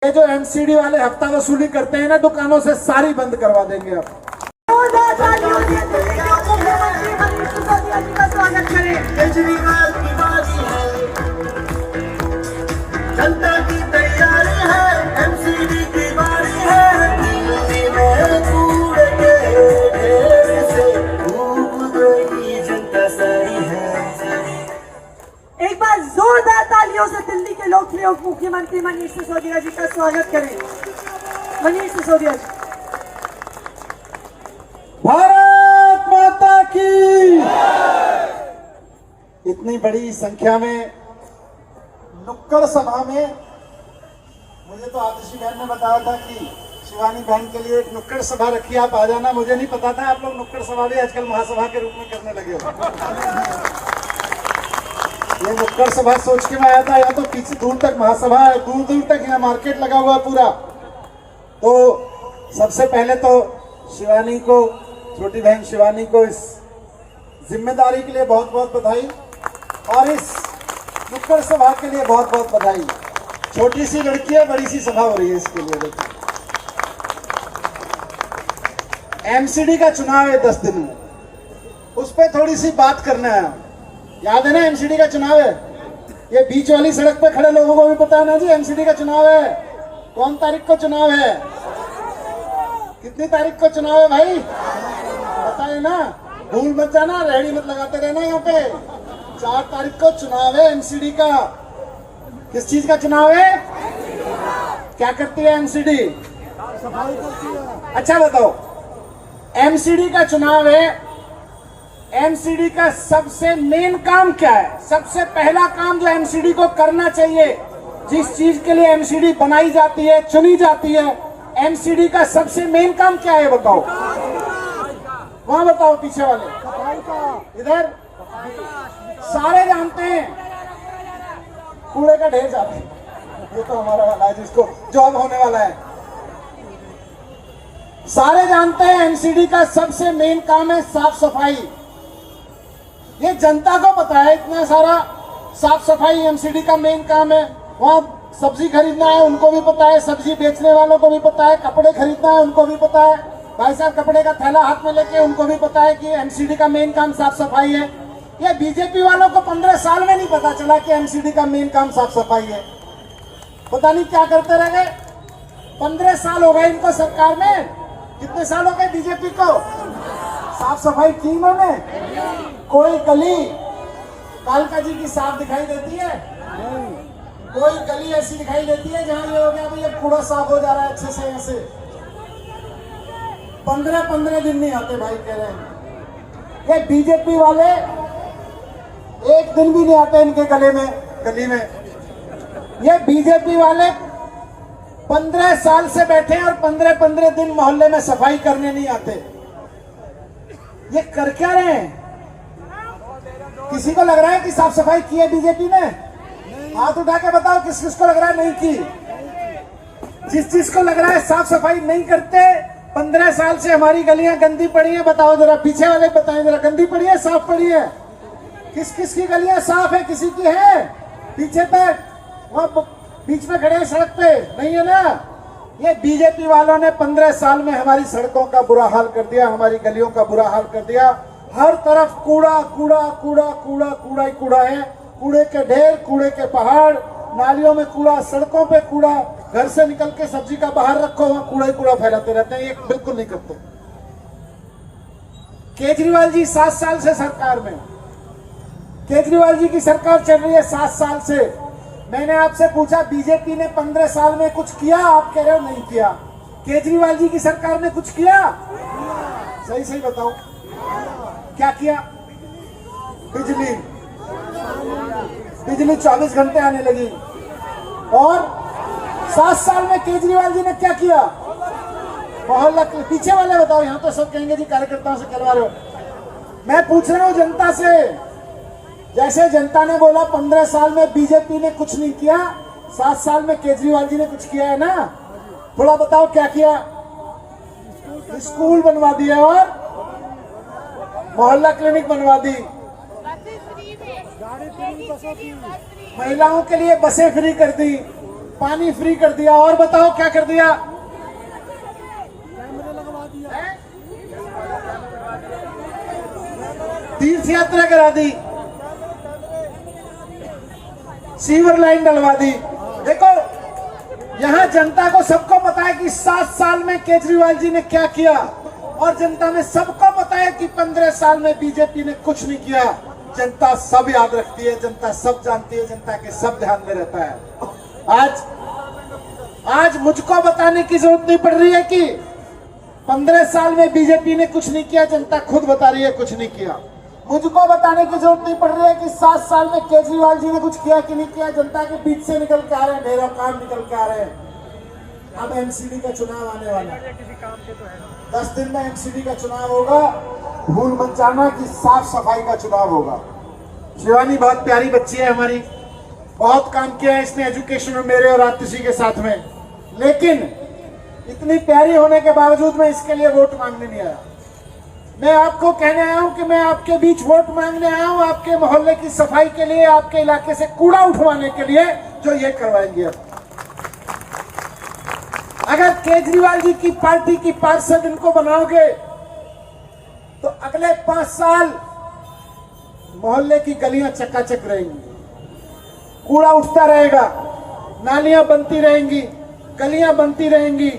ये जो एमसीडी वाले हफ्ता वसूली करते हैं ना दुकानों से, सारी बंद करवा देंगे आप। केजरीवाल की बारी है, जनता की तैयारी है, एमसीडी की बारी है, दिल्ली में कूड़े के ढेर से डूब गई जनता सारी है। एक बार जोरदार तालियों से दिल्ली के लोकप्रिय उप मुख्यमंत्री मनीष सिसोदिया जी का स्वागत करें। मनीष सिसोदिया जी। भारत माता की। इतनी बड़ी संख्या में नुक्कड़ सभा में, मुझे तो आतिशी बहन ने बताया था कि शिवानी बहन के लिए एक नुक्कड़ सभा रखी, आप आ जाना। मुझे नहीं पता था आप लोग नुक्कड़ सभा भी आजकल महासभा के रूप में करने लगे हो। ये नुक्कड़ सभा सोच के मैं आया था, यहाँ तो पीछे दूर तक महासभा है, दूर दूर तक यहाँ मार्केट लगा हुआ है पूरा। तो सबसे पहले तो शिवानी को, छोटी बहन शिवानी को इस जिम्मेदारी के लिए बहुत बहुत बधाई, और इस नुक्कड़ सभा के लिए बहुत बहुत बधाई। छोटी सी लड़की है, बड़ी सी सभा हो रही है इसके लिए। देखिए, एमसीडी का चुनाव है 10 दिन में, उस पर थोड़ी सी बात करना है। याद है ना, एमसीडी का चुनाव है। ये बीच वाली सड़क पे खड़े लोगों को भी पता है ना जी, एमसीडी का चुनाव है। कौन तारीख को चुनाव है? कितनी तारीख को चुनाव है भाई? पता है ना, भूल मत जाना, रेहड़ी मत लगाते रहना यहाँ पे। 4 तारीख को चुनाव है एमसीडी का। किस चीज का चुनाव है? क्या करती है एमसीडी? सफाई करती है। अच्छा बताओ, एमसीडी का चुनाव है, एमसीडी का सबसे मेन काम क्या है? सबसे पहला काम जो एमसीडी को करना चाहिए, जिस चीज के लिए एमसीडी बनाई जाती है, चुनी जाती है, एमसीडी का सबसे मेन काम क्या है बताओ? वहां बताओ, पीछे वाले, इधर। सारे जानते हैं कूड़े का ढेर जाते हैं, ये तो हमारा वाला है जिसको जॉब होने वाला है। सारे जानते हैं एमसीडी का सबसे मेन काम है साफ सफाई। ये जनता को पता है, इतना सारा साफ सफाई एमसीडी का मेन काम है। वहाँ सब्जी खरीदना है उनको भी पता है, सब्जी बेचने वालों को भी पता है, कपड़े खरीदना है उनको भी पता है, भाई साहब कपड़े का थैला हाथ में लेके उनको भी पता है कि एमसीडी का मेन काम साफ सफाई है। ये बीजेपी वालों को 15 साल में नहीं पता चला कि एमसीडी का मेन काम साफ सफाई है। पता नहीं क्या करते रह गए। 15 साल हो गए इनको सरकार में। कितने साल हो गए बीजेपी को? साफ सफाई की इन्होंने? कोई गली कालका जी की साफ दिखाई देती है? कोई गली ऐसी दिखाई देती है जहां ये हो गया भाई अब कूड़ा साफ हो जा रहा है अच्छे से? ऐसे 15-15 दिन नहीं आते भाई, कह रहे हैं। ये बीजेपी वाले एक दिन भी नहीं आते इनके गली में। ये बीजेपी वाले 15 साल से बैठे हैं और 15-15 दिन मोहल्ले में सफाई करने नहीं आते। ये कर क्या रहे हैं? किसी को लग रहा है कि साफ सफाई की है बीजेपी ने? हाथ उठा के बताओ किस किस को लग रहा है नहीं की। जिस जिस को लग रहा है साफ सफाई नहीं करते, 15 साल से हमारी गलियां गंदी पड़ी है, बताओ जरा, पीछे वाले बताएं जरा, गंदी पड़ी है साफ पड़ी है? किस किस की गलियां साफ है? किसी की है? पीछे तक वहां बीच में खड़े सड़क पे नहीं है ना? ये बीजेपी वालों ने 15 साल में हमारी सड़कों का बुरा हाल कर दिया, हमारी गलियों का बुरा हाल कर दिया। हर तरफ कूड़ा कूड़ा कूड़ा कूड़ा कूड़ा ही कूड़ा है। कूड़े के ढेर, कूड़े के पहाड़, नालियों में कूड़ा, सड़कों पे कूड़ा। घर से निकल के सब्जी का बाहर रखो, वहां कूड़ा ही कूड़ा फैलाते रहते हैं। ये बिल्कुल नहीं करते। केजरीवाल जी 7 साल से सरकार में, केजरीवाल जी की सरकार चल रही है 7 साल से। मैंने आपसे पूछा बीजेपी ने 15 साल में कुछ किया? आप कह रहे हो नहीं किया। केजरीवाल जी की सरकार ने कुछ किया? सही सही बताओ, क्या किया? बिजली 24 घंटे आने लगी। और 7 साल में केजरीवाल जी ने क्या किया? मोहल्ला, पीछे वाले बताओ, यहाँ तो सब कहेंगे जी कार्यकर्ताओं से करवा रहे हो। मैं पूछ रहा हूँ जनता से, जैसे जनता ने बोला 15 साल में बीजेपी ने कुछ नहीं किया, 7 साल में केजरीवाल जी ने कुछ किया है ना? थोड़ा बताओ क्या किया? स्कूल बनवा दिया और मोहल्ला क्लिनिक बनवा दी, महिलाओं के लिए बसें फ्री कर दी, पानी फ्री कर दिया, और बताओ क्या कर दिया? तीर्थ यात्रा करा दी, सीवर लाइन डलवा दी। देखो यहां जनता को सबको पता है कि 7 साल में केजरीवाल जी ने क्या किया, और जनता में सबको पता है कि 15 साल में बीजेपी ने कुछ नहीं किया। जनता सब याद रखती है, जनता सब जानती है, जनता के सब ध्यान में रहता है। आज मुझको बताने की जरूरत नहीं पड़ रही है कि 15 साल में बीजेपी ने कुछ नहीं किया, जनता खुद बता रही है कुछ नहीं किया। मुझको बताने की जरूरत नहीं पड़ रही है कि 7 साल में केजरीवाल जी ने कुछ किया कि नहीं किया। जनता के बीच से निकल के आ रहे हैं, ढेरों काम निकल के आ रहे हैं। अब एमसीडी का चुनाव आने वाला है, 10 दिन में एमसीडी का चुनाव होगा। भूल मत जाना कि साफ सफाई का चुनाव होगा। शिवानी बहुत प्यारी बच्ची है हमारी, बहुत काम किया है इसने एजुकेशन में मेरे और आतिशी के साथ में, लेकिन इतनी प्यारी होने के बावजूद मैं इसके लिए वोट मांगने नहीं आया। मैं आपको कहने आया हूं कि मैं आपके बीच वोट मांगने आया हूं, आपके मोहल्ले की सफाई के लिए, आपके इलाके से कूड़ा उठवाने के लिए, जो ये करवाएंगे। अब अगर केजरीवाल जी की पार्टी की पार्षद इनको बनाओगे तो अगले 5 साल मोहल्ले की गलियां चकाचक रहेंगी, कूड़ा उठता रहेगा, नालियां बनती रहेंगी, गलियां बनती रहेंगी।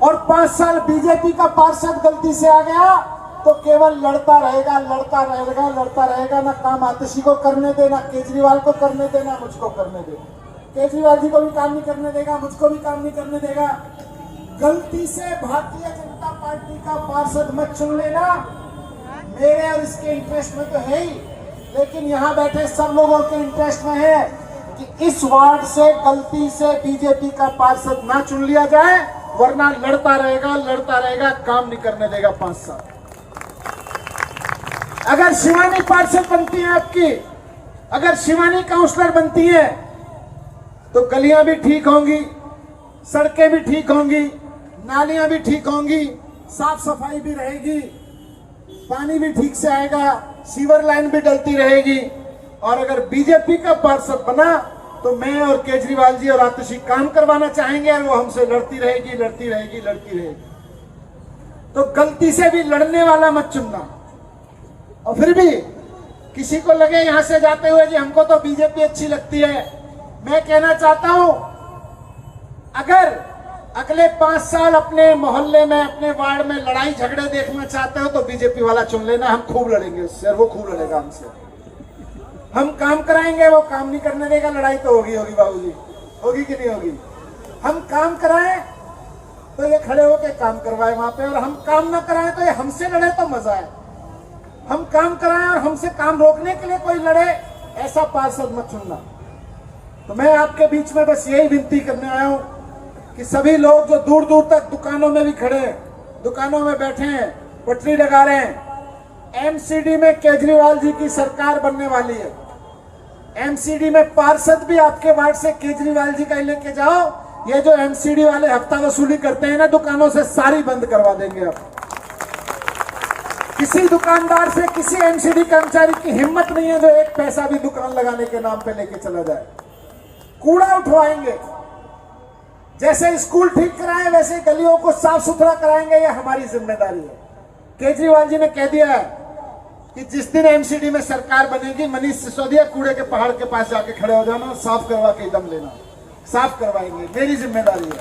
और 5 साल बीजेपी का पार्षद गलती से आ गया तो केवल लड़ता रहेगा, लड़ता रहेगा, लड़ता रहेगा। ना काम आतिशी को करने दे, ना केजरीवाल को करने दे, ना मुझको करने दे। केजरीवाल जी को भी काम नहीं करने देगा, मुझको भी काम नहीं करने देगा। गलती से भारतीय जनता पार्टी का पार्षद मत चुन लेना। मेरे और इसके इंटरेस्ट में तो है ही, लेकिन यहाँ बैठे सब लोगों के इंटरेस्ट में है कि इस वार्ड से गलती से बीजेपी का पार्षद ना चुन लिया जाए, वरना लड़ता रहेगा, काम नहीं करने देगा 5 साल। अगर शिवानी पार्षद बनती है आपकी, अगर शिवानी काउंसलर बनती है, तो गलियां भी ठीक होंगी, सड़कें भी ठीक होंगी, नालियां भी ठीक होंगी, साफ सफाई भी रहेगी, पानी भी ठीक से आएगा, सीवर लाइन भी डलती रहेगी। और अगर बीजेपी का पार्षद बना तो मैं और केजरीवाल जी और आतिशी काम करवाना चाहेंगे, और वो हमसे लड़ती रहेगी, लड़ती रहेगी, लड़ती रहेगी। तो गलती से भी लड़ने वाला मत चुनना। और फिर भी किसी को लगे यहां से जाते हुए जी हमको तो बीजेपी अच्छी लगती है, मैं कहना चाहता हूं, अगर अगले 5 साल अपने मोहल्ले में, अपने वार्ड में लड़ाई झगड़े देखना चाहते हो तो बीजेपी वाला चुन लेना। हम खूब लड़ेंगे उससे और वो खूब लड़ेगा हमसे। हम काम कराएंगे, वो काम नहीं करने देगा। लड़ाई तो होगी बाबूजी, होगी कि नहीं होगी? हम काम कराएं तो ये खड़े होके काम करवाए वहां पे, और हम काम ना कराएं तो ये हमसे लड़े तो मजा है। हम काम कराएं और हमसे काम रोकने के लिए कोई लड़े, ऐसा पार्षद मत चुनना। तो मैं आपके बीच में बस यही विनती करने आया हूं कि सभी लोग जो दूर दूर तक दुकानों में भी खड़े हैं, दुकानों में बैठे हैं, पटरी लगा रहे हैं, एमसीडी में केजरीवाल जी की सरकार बनने वाली है। एमसीडी में पार्षद भी आपके वार्ड से केजरीवाल जी का लेके जाओ। ये जो एमसीडी वाले हफ्ता वसूली करते हैं ना दुकानों से, सारी बंद करवा देंगे आप। किसी दुकानदार से, किसी एमसीडी कर्मचारी की हिम्मत नहीं है जो 1 पैसा भी दुकान लगाने के नाम पे लेके चला जाए। कूड़ा उठवाएंगे, जैसे स्कूल ठीक कराएं वैसे गलियों को साफ सुथरा कराएंगे, ये हमारी जिम्मेदारी है। केजरीवाल जी ने कह दिया है कि जिस दिन एमसीडी में सरकार बनेगी, मनीष सिसोदिया कूड़े के पहाड़ के पास जाके खड़े हो जाना, साफ करवा के दम लेना। साफ करवाएंगे, मेरी जिम्मेदारी है,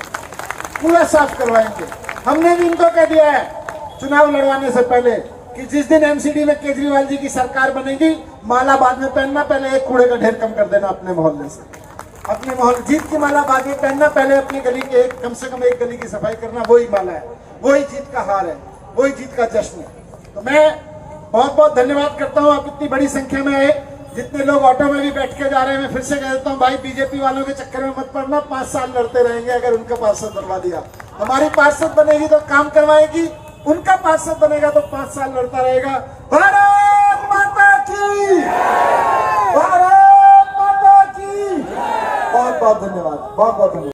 पूरा साफ करवाएंगे। हमने भी इनको कह दिया है चुनाव लड़वाने से पहले कि जिस दिन एमसीडी में केजरीवाल जी की सरकार बनेगी, माला बाद में पहनना, पहले एक कूड़े का ढेर कम कर देना अपने मोहल्ले से। अपने मोहल्ले, जीत की माला बाद में पहनना, पहले अपनी गली के कम से कम एक गली की सफाई करना। वही माला है, वही जीत का हार है, वही जीत का जश्न है। तो मैं बहुत बहुत धन्यवाद करता हूँ, आप इतनी बड़ी संख्या में आए। जितने लोग ऑटो में भी बैठ के जा रहे हैं, मैं फिर से कह देता हूँ, भाई बीजेपी वालों के चक्कर में मत पड़ना। 5 साल लड़ते रहेंगे अगर उनका पार्षद बनवा दिया। हमारी पार्षद बनेगी तो काम करवाएगी, उनका पार्षद बनेगा तो 5 साल लड़ता रहेगा। भारत माता की, भारत माता की। बहुत बहुत धन्यवाद, बहुत बहुत धन्यवाद।